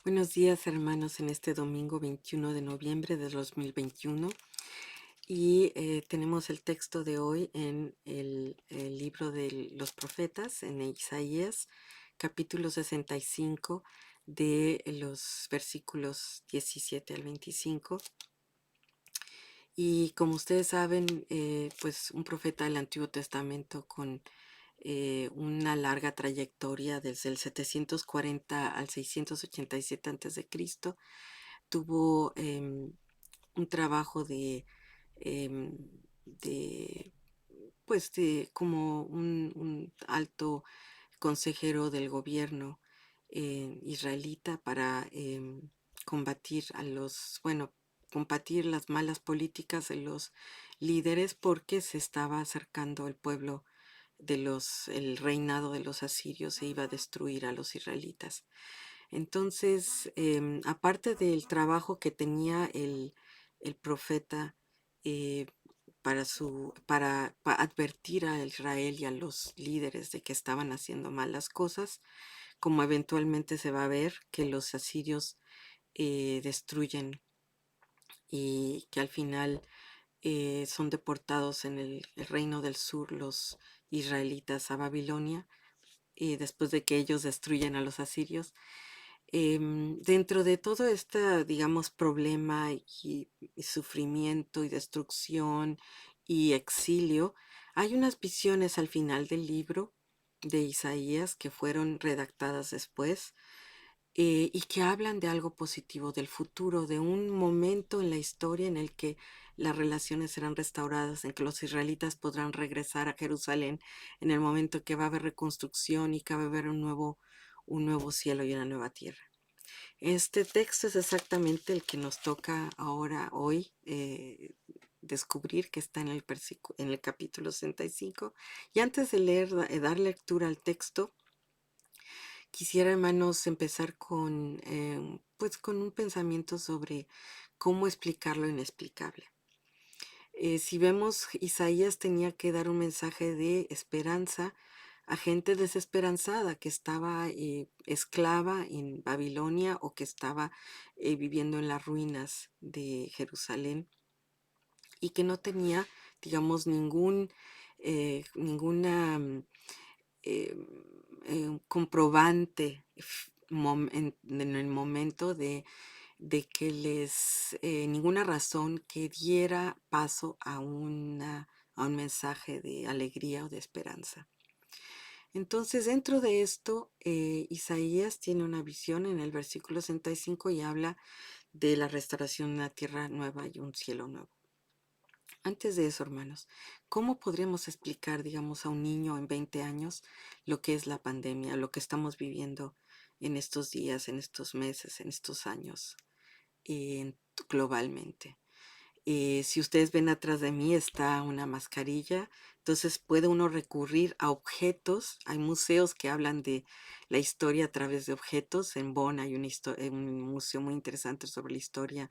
Buenos días, hermanos, en este domingo 21 de noviembre de 2021 y tenemos el texto de hoy en el libro de los profetas, en Isaías, capítulo 65, de los versículos 17 al 25. Y como ustedes saben, pues un profeta del Antiguo Testamento con una larga trayectoria desde el 740 al 687 a.C., tuvo un trabajo em, de, pues de como un alto consejero del gobierno israelita para combatir combatir las malas políticas de los líderes porque se estaba acercando el pueblo el reinado de los asirios se iba a destruir a los israelitas. Entonces, aparte del trabajo que tenía el profeta eh, para advertir a Israel y a los líderes de que estaban haciendo malas cosas, como eventualmente se va a ver que los asirios destruyen y que al final son deportados en el reino del sur los israelitas a Babilonia, después de que ellos destruyen a los asirios. Dentro de todo este, digamos, problema y sufrimiento y destrucción y exilio, hay unas visiones al final del libro de Isaías que fueron redactadas después y que hablan de algo positivo, del futuro, de un momento en la historia en el que las relaciones serán restauradas, en que los israelitas podrán regresar a Jerusalén, en el momento que va a haber reconstrucción y que va a haber un nuevo cielo y una nueva tierra. Este texto es exactamente el que nos toca ahora, hoy, descubrir que está en en el capítulo 65. Y antes de dar lectura al texto, quisiera, hermanos, empezar con, pues, con un pensamiento sobre cómo explicar lo inexplicable. Si vemos, Isaías tenía que dar un mensaje de esperanza a gente desesperanzada que estaba esclava en Babilonia o que estaba viviendo en las ruinas de Jerusalén y que no tenía, digamos, ninguna eh, comprobante en el momento de que ninguna razón que diera paso a un mensaje de alegría o de esperanza. Entonces, dentro de esto, Isaías tiene una visión en el versículo 65 y habla de la restauración de una tierra nueva y un cielo nuevo. Antes de eso, hermanos, ¿cómo podríamos explicar, digamos, a un niño en 20 años lo que es la pandemia, lo que estamos viviendo en estos días, en estos meses, en estos años, globalmente? Si ustedes ven atrás de mí está una mascarilla, entonces puede uno recurrir a objetos. Hay museos que hablan de la historia a través de objetos. En Bonn hay un museo muy interesante sobre la historia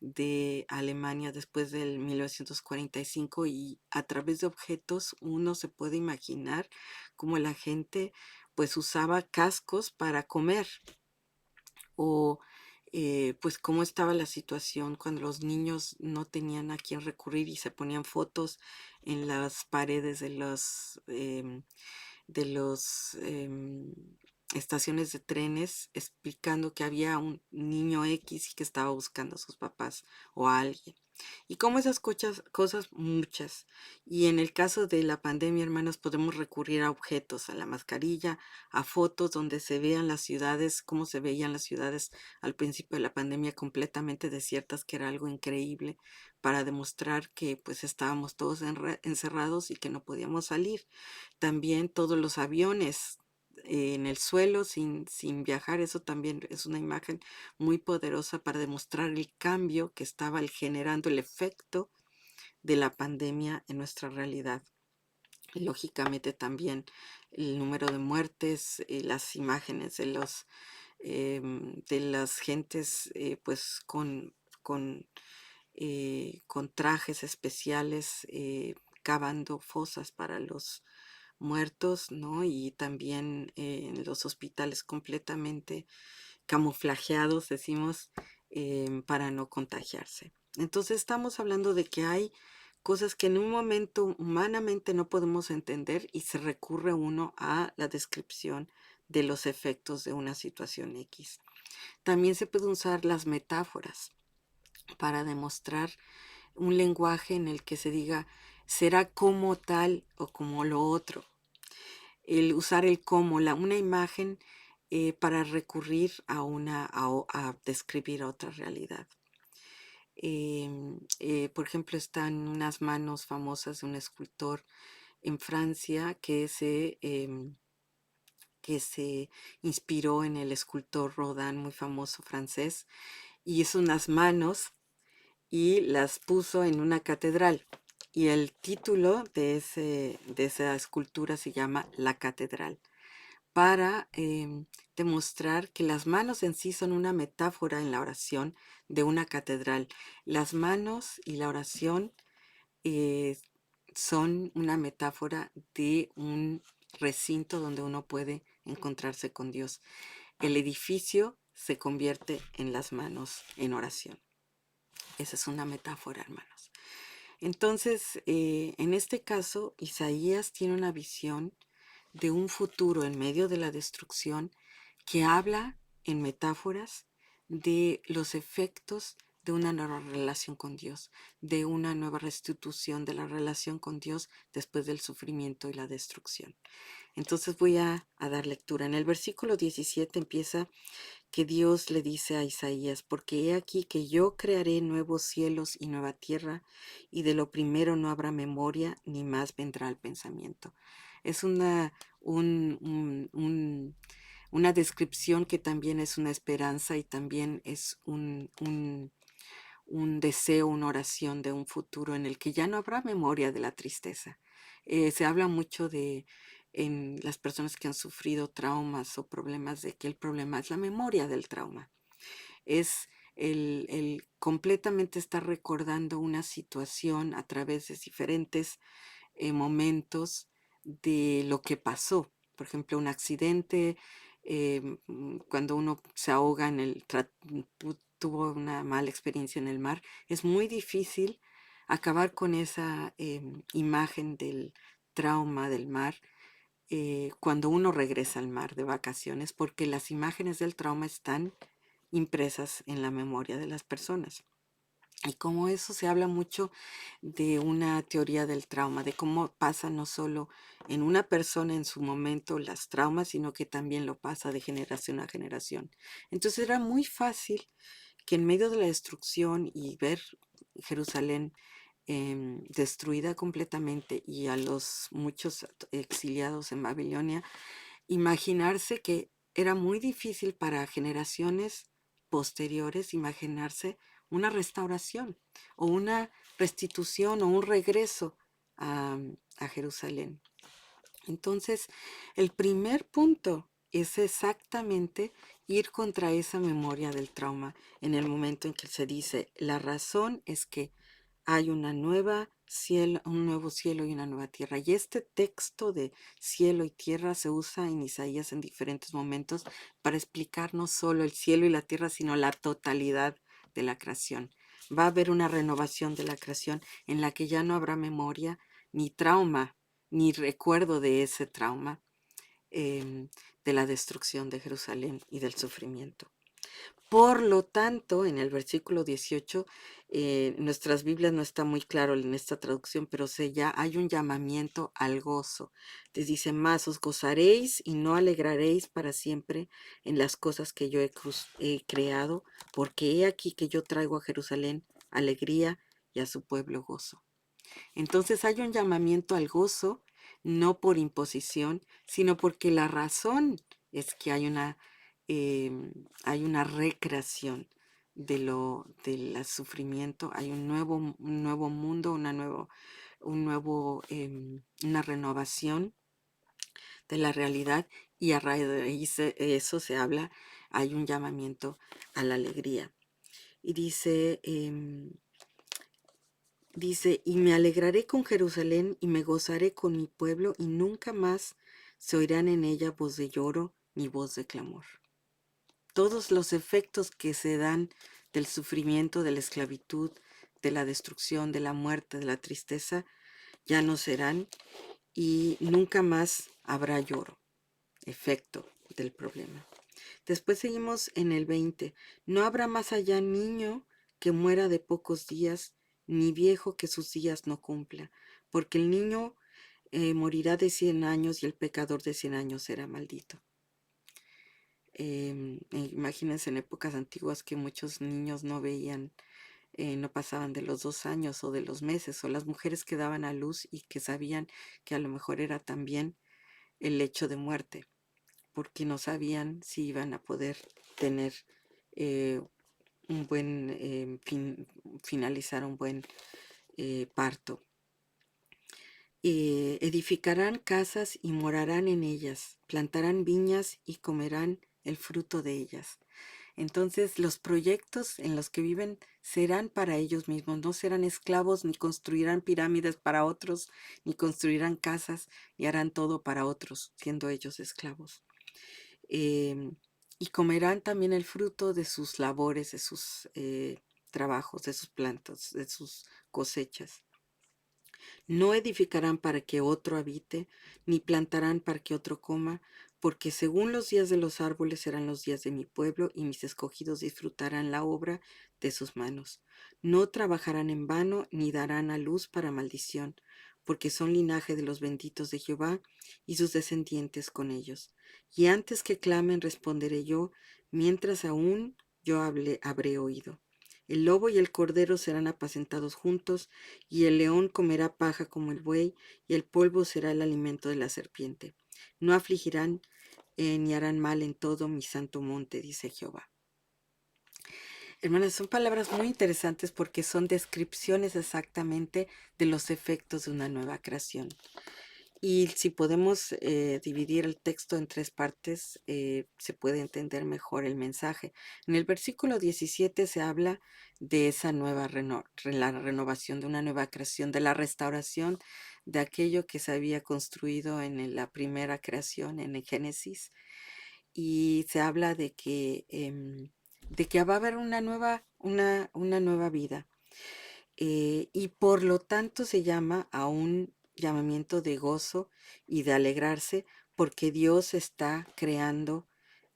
de Alemania después del 1945 y a través de objetos uno se puede imaginar cómo la gente pues usaba cascos para comer o pues cómo estaba la situación cuando los niños no tenían a quién recurrir y se ponían fotos en las paredes de los estaciones de trenes explicando que había un niño X y que estaba buscando a sus papás o a alguien. Y como esas cosas, muchas. Y en el caso de la pandemia, hermanos, podemos recurrir a objetos, a la mascarilla, a fotos donde se vean las ciudades, cómo se veían las ciudades al principio de la pandemia completamente desiertas, que era algo increíble, para demostrar que pues estábamos todos encerrados y que no podíamos salir. También todos los aviones en el suelo sin viajar, eso también es una imagen muy poderosa para demostrar el cambio que estaba generando el efecto de la pandemia en nuestra realidad. Y lógicamente también el número de muertes, las imágenes de las gentes pues con trajes especiales cavando fosas para los muertos, ¿no? Y también en los hospitales completamente camuflajeados, decimos, para no contagiarse. Entonces estamos hablando de que hay cosas que en un momento humanamente no podemos entender y se recurre uno a la descripción de los efectos de una situación X. También se pueden usar las metáforas para demostrar un lenguaje en el que se diga será como tal o como lo otro. El usar el como, una imagen para recurrir a describir otra realidad. Por ejemplo, están unas manos famosas de un escultor en Francia que se inspiró en el escultor Rodin, muy famoso francés, y hizo unas manos y las puso en una catedral. Y el título de esa escultura se llama La Catedral, para demostrar que las manos en sí son una metáfora en la oración de una catedral. Las manos y la oración eh, son una metáfora de un recinto donde uno puede encontrarse con Dios. El edificio se convierte en las manos en oración. Esa es una metáfora, hermanos. Entonces, en este caso, Isaías tiene una visión de un futuro en medio de la destrucción que habla en metáforas de los efectos de una nueva relación con Dios, de una nueva restitución de la relación con Dios después del sufrimiento y la destrucción. Entonces voy a dar lectura. En el versículo 17 empieza que Dios le dice a Isaías, porque he aquí que yo crearé nuevos cielos y nueva tierra, y de lo primero no habrá memoria, ni más vendrá al pensamiento. Es una descripción que también es una esperanza y también es un deseo, una oración de un futuro en el que ya no habrá memoria de la tristeza. Se habla mucho en las personas que han sufrido traumas o problemas de que el problema es la memoria del trauma. Es el completamente estar recordando una situación a través de diferentes momentos de lo que pasó. Por ejemplo, un accidente, cuando uno se ahoga tuvo una mala experiencia en el mar, es muy difícil acabar con esa imagen del trauma del mar cuando uno regresa al mar de vacaciones, porque las imágenes del trauma están impresas en la memoria de las personas. Y como eso se habla mucho de una teoría del trauma, de cómo pasa no solo en una persona en su momento las traumas, sino que también lo pasa de generación a generación. Entonces era muy fácil que en medio de la destrucción y ver Jerusalén destruida completamente y a los muchos exiliados en Babilonia, imaginarse que era muy difícil para generaciones posteriores imaginarse una restauración o una restitución o un regreso a Jerusalén. Entonces, el primer punto es exactamente ir contra esa memoria del trauma en el momento en que se dice, la razón es que hay un nuevo cielo y una nueva tierra. Y este texto de cielo y tierra se usa en Isaías en diferentes momentos para explicar no solo el cielo y la tierra, sino la totalidad de la creación. Va a haber una renovación de la creación en la que ya no habrá memoria, ni trauma, ni recuerdo de ese trauma, de la destrucción de Jerusalén y del sufrimiento. Por lo tanto, en el versículo 18, nuestras Biblias no está muy claro en esta traducción, pero ya hay un llamamiento al gozo. Les dice, más os gozaréis y no alegraréis para siempre en las cosas que yo he creado, porque he aquí que yo traigo a Jerusalén alegría y a su pueblo gozo. Entonces hay un llamamiento al gozo, no por imposición, sino porque la razón es que hay una recreación del sufrimiento, hay un nuevo mundo, una renovación de la realidad y a raíz de eso se habla, hay un llamamiento a la alegría. Y dice, y me alegraré con Jerusalén y me gozaré con mi pueblo y nunca más se oirán en ella voz de lloro ni voz de clamor. todos los efectos que se dan del sufrimiento, de la esclavitud, de la destrucción, de la muerte, de la tristeza, ya no serán y nunca más habrá lloro, efecto del problema. Después seguimos en el 20. No habrá más allá niño que muera de pocos días, ni viejo que sus días no cumpla, porque el niño morirá de 100 años y el pecador de 100 años será maldito. Imagínense en épocas antiguas que muchos niños no veían, no pasaban de los 2 años o de los meses, o las mujeres que daban a luz y que sabían que a lo mejor era también el lecho de muerte, porque no sabían si iban a poder tener eh, un buen finalizar un buen parto. Edificarán casas y morarán en ellas, plantarán viñas y comerán el fruto de ellas. Entonces los proyectos en los que viven serán para ellos mismos, no serán esclavos, ni construirán pirámides para otros, ni construirán casas, y harán todo para otros, siendo ellos esclavos. Em, y comerán también el fruto de sus labores, de sus trabajos, de sus plantas, de sus cosechas. No edificarán para que otro habite, ni plantarán para que otro coma, porque según los días de los árboles serán los días de mi pueblo, y mis escogidos disfrutarán la obra de sus manos. No trabajarán en vano, ni darán a luz para maldición, porque son linaje de los benditos de Jehová, y sus descendientes con ellos. Y antes que clamen responderé yo, mientras aún yo habré oído. El lobo y el cordero serán apacentados juntos, y el león comerá paja como el buey, y el polvo será el alimento de la serpiente. No afligirán ni harán mal en todo mi santo monte, dice Jehová. Hermanas, son palabras muy interesantes porque son descripciones exactamente de los efectos de una nueva creación. Y si podemos dividir el texto en 3 partes, se puede entender mejor el mensaje. En el versículo 17 se habla de esa nueva la renovación, de una nueva creación, de la restauración de aquello que se había construido en la primera creación, en el Génesis. Y se habla de que va a haber una nueva vida. Y por lo tanto se llama a un llamamiento de gozo y de alegrarse porque Dios está creando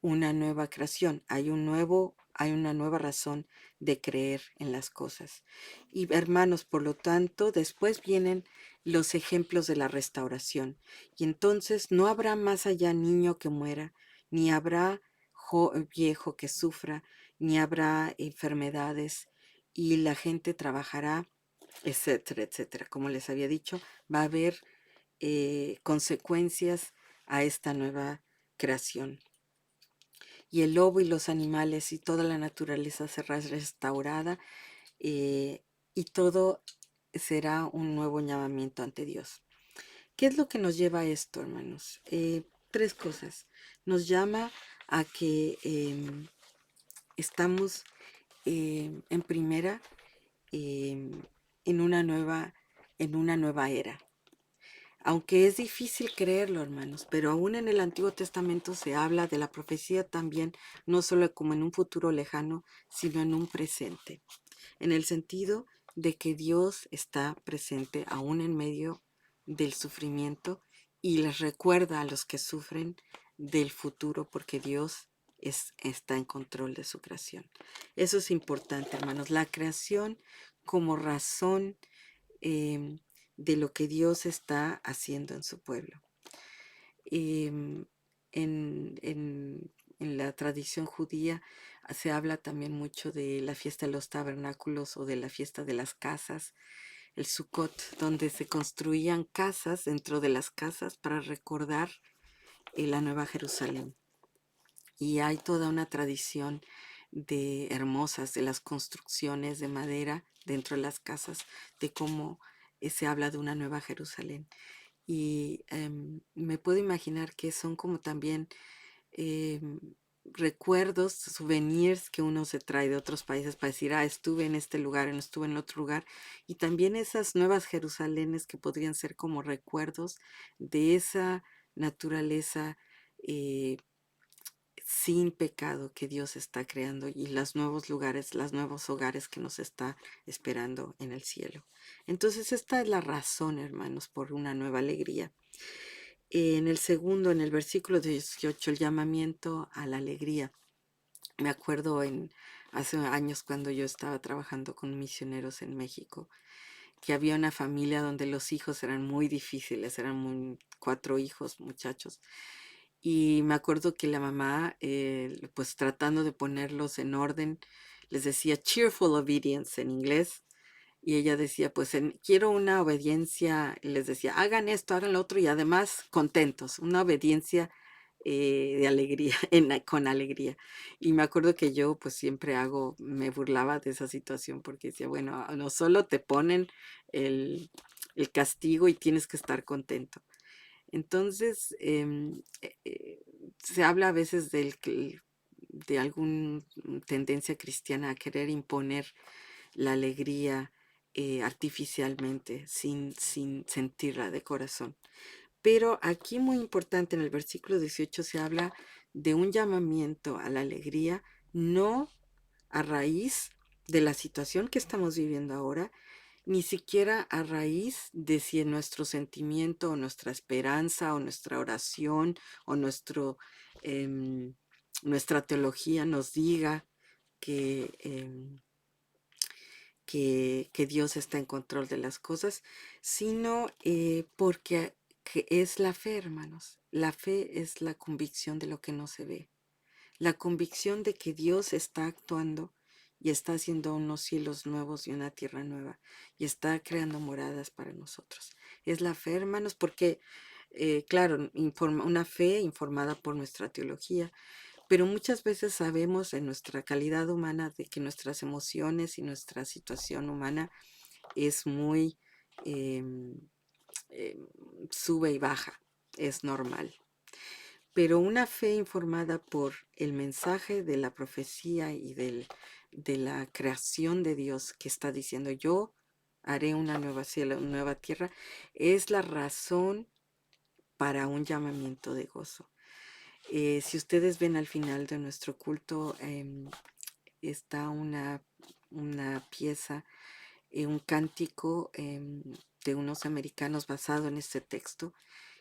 una nueva creación. Hay una nueva razón de creer en las cosas. Y hermanos, por lo tanto, después vienen los ejemplos de la restauración. Y entonces no habrá más allá niño que muera, ni habrá viejo que sufra, ni habrá enfermedades, y la gente trabajará, etcétera, etcétera. Como les había dicho, va a haber consecuencias a esta nueva creación. Y el lobo y los animales y toda la naturaleza será restaurada, y todo será un nuevo llamamiento ante Dios. ¿Qué es lo que nos lleva a esto, hermanos? 3 cosas. Nos llama a que estamos en primera, em, en una nueva era. Aunque es difícil creerlo, hermanos, pero aún en el Antiguo Testamento se habla de la profecía también, no solo como en un futuro lejano, sino en un presente, en el sentido de que Dios está presente aún en medio del sufrimiento y les recuerda a los que sufren del futuro, porque Dios está en control de su creación. Eso es importante, hermanos, la creación como razón em, de lo que Dios está haciendo en su pueblo. Em, en la tradición judía se habla también mucho de la fiesta de los tabernáculos o de la fiesta de las casas, el Sukkot, donde se construían casas dentro de las casas para recordar la Nueva Jerusalén. Y hay toda una tradición de hermosas de las construcciones de madera dentro de las casas, de cómo se habla de una Nueva Jerusalén. Y me puedo imaginar que son como también em, recuerdos, souvenirs que uno se trae de otros países para decir, estuve en este lugar, no estuve en otro lugar. Y también esas nuevas Jerusalenes que podrían ser como recuerdos de esa naturaleza sin pecado que Dios está creando y los nuevos lugares, los nuevos hogares que nos está esperando en el cielo. Entonces, esta es la razón, hermanos, por una nueva alegría. En el segundo, en el versículo 18, el llamamiento a la alegría. Me acuerdo hace años cuando yo estaba trabajando con misioneros en México, que había una familia donde los hijos eran muy difíciles, eran 4 hijos, muchachos. Y me acuerdo que la mamá, pues tratando de ponerlos en orden, les decía cheerful obedience en inglés. Y ella decía, pues quiero una obediencia, y les decía, hagan esto, hagan lo otro y además contentos, una obediencia de alegría, con alegría. Y me acuerdo que yo pues siempre me burlaba de esa situación porque decía, bueno, no solo te ponen el, el castigo y tienes que estar contento. Entonces, se habla a veces de alguna tendencia cristiana a querer imponer la alegría artificialmente, sin sentirla de corazón. Pero aquí muy importante en el versículo 18 se habla de un llamamiento a la alegría, no a raíz de la situación que estamos viviendo ahora, ni siquiera a raíz de si en nuestro sentimiento o nuestra esperanza o nuestra oración o em, nuestra teología nos diga que, que Dios está en control de las cosas, sino porque que es la fe, hermanos. La fe es la convicción de lo que no se ve, la convicción de que Dios está actuando y está haciendo unos cielos nuevos y una tierra nueva y está creando moradas para nosotros. Es la fe, hermanos, porque, claro, una fe informada por nuestra teología, pero muchas veces sabemos en nuestra calidad humana de que nuestras emociones y nuestra situación humana es muy em, em, sube y baja, es normal. Pero una fe informada por el mensaje de la profecía y de la creación de Dios que está diciendo yo haré una nueva cielo, una nueva tierra, es la razón para un llamamiento de gozo. Si ustedes ven al final de nuestro culto, está una pieza, un cántico de unos americanos basado en este texto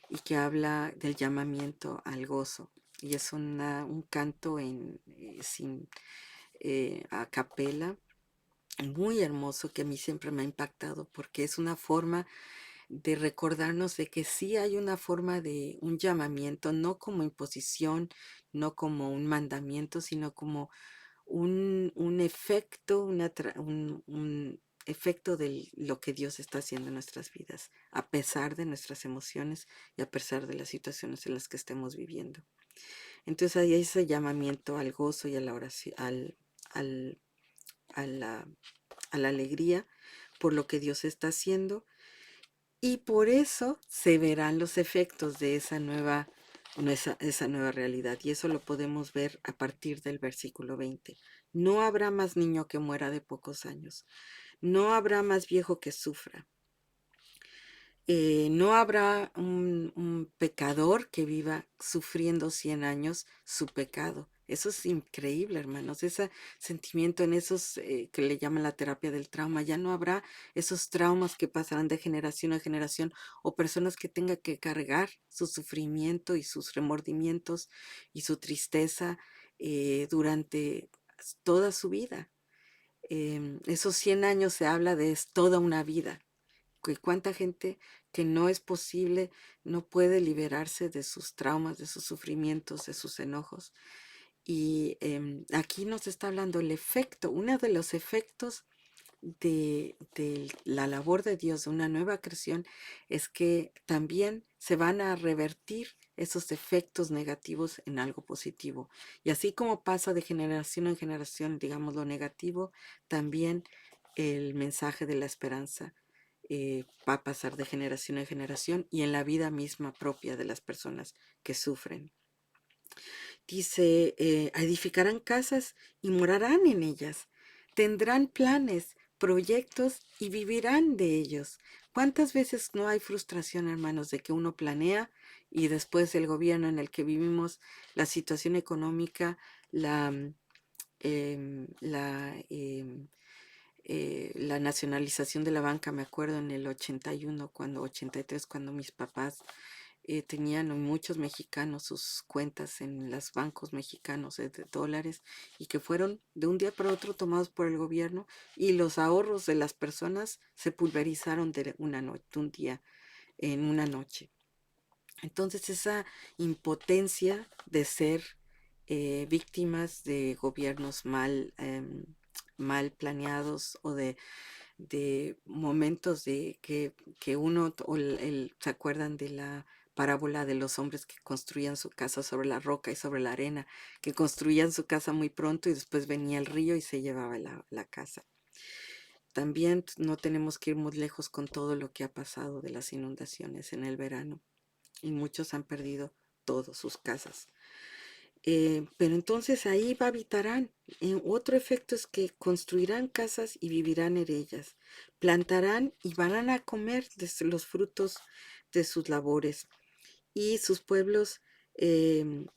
y que habla del llamamiento al gozo. Y es un canto a capela muy hermoso que a mí siempre me ha impactado porque es una forma de recordarnos de que sí hay una forma de un llamamiento, no como imposición, no como un mandamiento, sino como un efecto, un efecto de lo que Dios está haciendo en nuestras vidas, a pesar de nuestras emociones y a pesar de las situaciones en las que estemos viviendo. Entonces ahí hay ese llamamiento al gozo y a la oración, al- a la alegría por lo que Dios está haciendo y por eso se verán los efectos de esa nueva realidad. Y eso lo podemos ver a partir del versículo 20. No habrá más niño que muera de pocos años. No habrá más viejo que sufra. No habrá un pecador que viva sufriendo 100 años su pecado. Eso es increíble, hermanos. Ese sentimiento en esos que le llaman la terapia del trauma. Ya no habrá esos traumas que pasarán de generación a generación o personas que tengan que cargar su sufrimiento y sus remordimientos y su tristeza durante toda su vida. Esos 100 años se habla de es toda una vida que cuánta gente que no es posible, no puede liberarse de sus traumas, de sus sufrimientos, de sus enojos. Y aquí nos está hablando el efecto, uno de los efectos de la labor de Dios, de una nueva creación, es que también se van a revertir esos efectos negativos en algo positivo. Y así como pasa de generación en generación, digamos, lo negativo, también el mensaje de la esperanza va a pasar de generación en generación y en la vida misma propia de las personas que sufren. Dice, edificarán casas y morarán en ellas. Tendrán planes, proyectos y vivirán de ellos. ¿Cuántas veces no hay frustración, hermanos, de que uno planea y después el gobierno en el que vivimos, la situación económica, la, la, la nacionalización de la banca, me acuerdo en el 81, cuando 83, cuando mis papás tenían muchos mexicanos sus cuentas en los bancos mexicanos de dólares y que fueron de un día para otro tomados por el gobierno y los ahorros de las personas se pulverizaron de una noche, de un día en una noche. Entonces esa impotencia de ser víctimas de gobiernos mal planeados o de momentos de que uno, o ¿se acuerdan de la parábola de los hombres que construían su casa sobre la roca y sobre la arena, que construían su casa muy pronto y después venía el río y se llevaba la casa? También no tenemos que ir muy lejos con todo lo que ha pasado de las inundaciones en el verano y muchos han perdido todas sus casas. Pero entonces ahí habitarán. Otro efecto es que construirán casas y vivirán en ellas. Plantarán y van a comer desde los frutos de sus labores. Y sus pueblos em,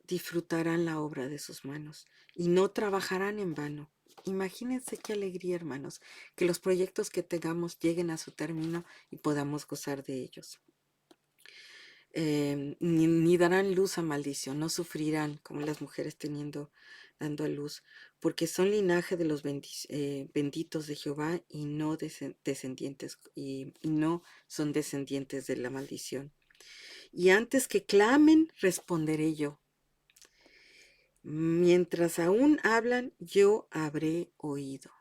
disfrutarán la obra de sus manos y no trabajarán en vano. Imagínense qué alegría, hermanos, que los proyectos que tengamos lleguen a su término y podamos gozar de ellos. Ni darán luz a maldición, no sufrirán como las mujeres dando a luz, porque son linaje de los benditos de Jehová y no descendientes, y no son descendientes de la maldición. Y antes que clamen, responderé yo. Mientras aún hablan, yo habré oído.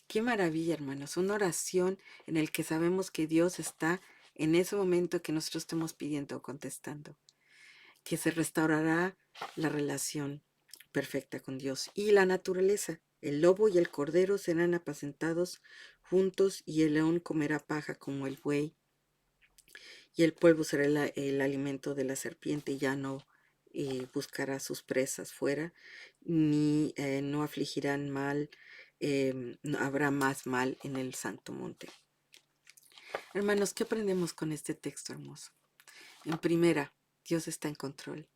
Qué maravilla, hermanos, una oración en el que sabemos que Dios está en ese momento que nosotros estemos pidiendo o contestando, que se restaurará la relación perfecta con Dios y la naturaleza. El lobo y el cordero serán apacentados juntos y el león comerá paja como el buey y el polvo será el alimento de la serpiente, ya no buscará sus presas fuera, ni no afligirán mal, no habrá más mal en el santo monte. Hermanos, ¿qué aprendemos con este texto hermoso? En primera, Dios está en control.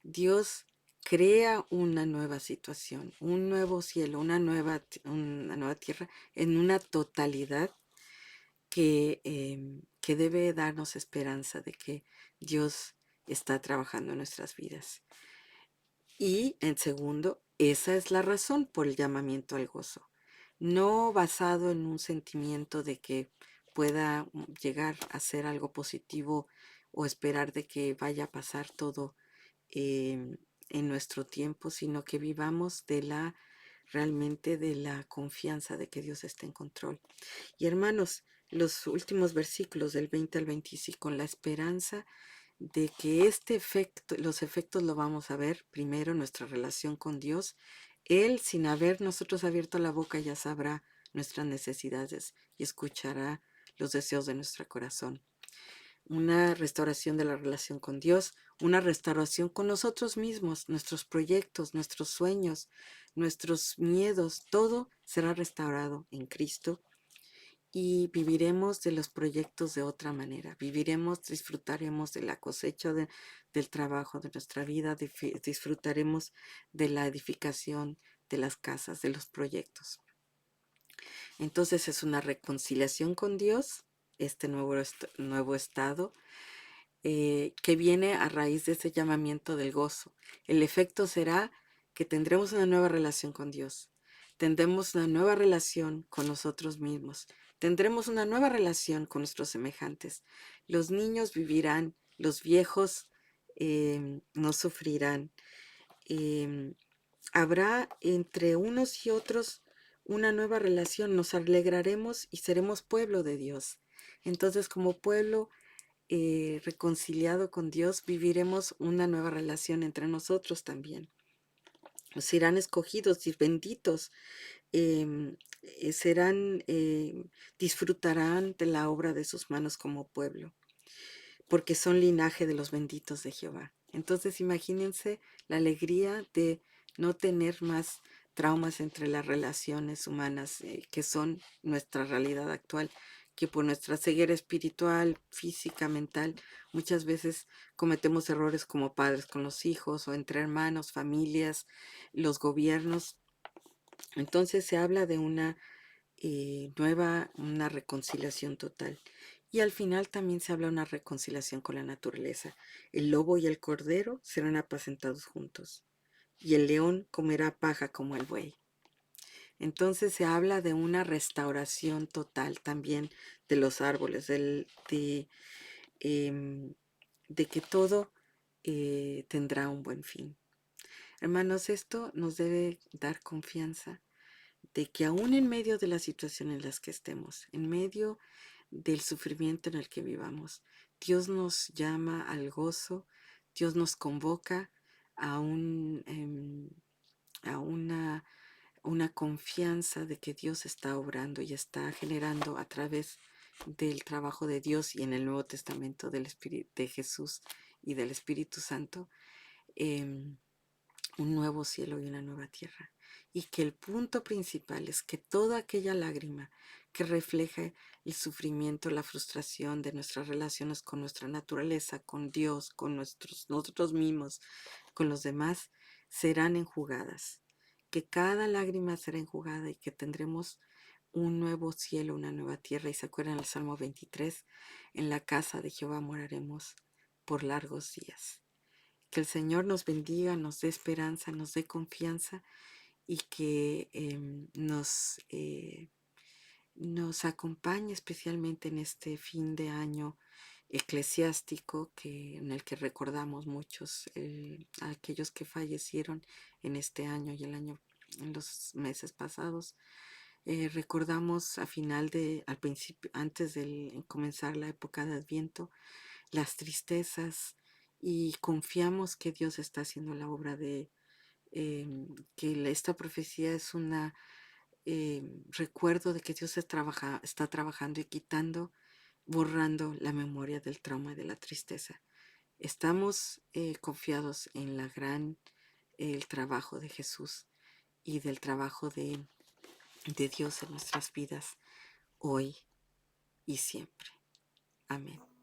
Dios crea una nueva situación, un nuevo cielo, una nueva tierra en una totalidad que debe darnos esperanza de que Dios está trabajando en nuestras vidas. Y en segundo, esa es la razón por el llamamiento al gozo, no basado en un sentimiento de que pueda llegar a ser algo positivo o esperar de que vaya a pasar todo em, en nuestro tiempo, sino que vivamos realmente de la confianza de que Dios está en control. Y hermanos, los últimos versículos del 20 al 25, con la esperanza de que este efecto, los efectos lo vamos a ver primero en nuestra relación con Dios. Él, sin haber nosotros abierto la boca, ya sabrá nuestras necesidades y escuchará los deseos de nuestro corazón. Una restauración de la relación con Dios, una restauración con nosotros mismos, nuestros proyectos, nuestros sueños, nuestros miedos, todo será restaurado en Cristo y viviremos de los proyectos de otra manera. Viviremos, disfrutaremos de la cosecha del trabajo de nuestra vida, disfrutaremos de la edificación de las casas, de los proyectos. Entonces es una reconciliación con Dios, este nuevo estado, que viene a raíz de ese llamamiento del gozo. El efecto será que tendremos una nueva relación con Dios, tendremos una nueva relación con nosotros mismos, tendremos una nueva relación con nuestros semejantes. Los niños vivirán, los viejos no sufrirán. em, Habrá entre unos y otros una nueva relación, nos alegraremos y seremos pueblo de Dios. Entonces, como pueblo reconciliado con Dios, viviremos una nueva relación entre nosotros también. Serán escogidos y benditos, serán, disfrutarán de la obra de sus manos como pueblo, porque son linaje de los benditos de Jehová. Entonces, imagínense la alegría de no tener más traumas entre las relaciones humanas, que son nuestra realidad actual, que por nuestra ceguera espiritual, física, mental, muchas veces cometemos errores como padres con los hijos o entre hermanos, familias, los gobiernos. Entonces se habla de una una reconciliación total. Y al final también se habla de una reconciliación con la naturaleza. El lobo y el cordero serán apacentados juntos, y el león comerá paja como el buey. Entonces se habla de una restauración total también de los árboles, em, de que todo tendrá un buen fin. Hermanos, esto nos debe dar confianza de que aún en medio de la situación en las que estemos, en medio del sufrimiento en el que vivamos, Dios nos llama al gozo, Dios nos convoca a a una confianza de que Dios está obrando y está generando a través del trabajo de Dios y en el Nuevo Testamento del Espíritu de Jesús y del Espíritu Santo, em, un nuevo cielo y una nueva tierra. Y que el punto principal es que toda aquella lágrima que refleja el sufrimiento, la frustración de nuestras relaciones con nuestra naturaleza, con Dios, con nosotros mismos, con los demás, serán enjugadas. Que cada lágrima será enjugada y que tendremos un nuevo cielo, una nueva tierra. Y se acuerdan el Salmo 23, en la casa de Jehová moraremos por largos días. Que el Señor nos bendiga, nos dé esperanza, nos dé confianza y que nos acompañe especialmente en este fin de año eclesiástico en el que recordamos muchos a aquellos que fallecieron en este año y en los meses pasados. Recordamos al principio, antes de comenzar la época de Adviento, las tristezas, y confiamos que Dios está haciendo la obra esta profecía es una recuerdo de que Dios está trabajando y quitando, borrando la memoria del trauma y de la tristeza. Estamos confiados en el trabajo de Jesús y del trabajo de Dios en nuestras vidas hoy y siempre. Amén.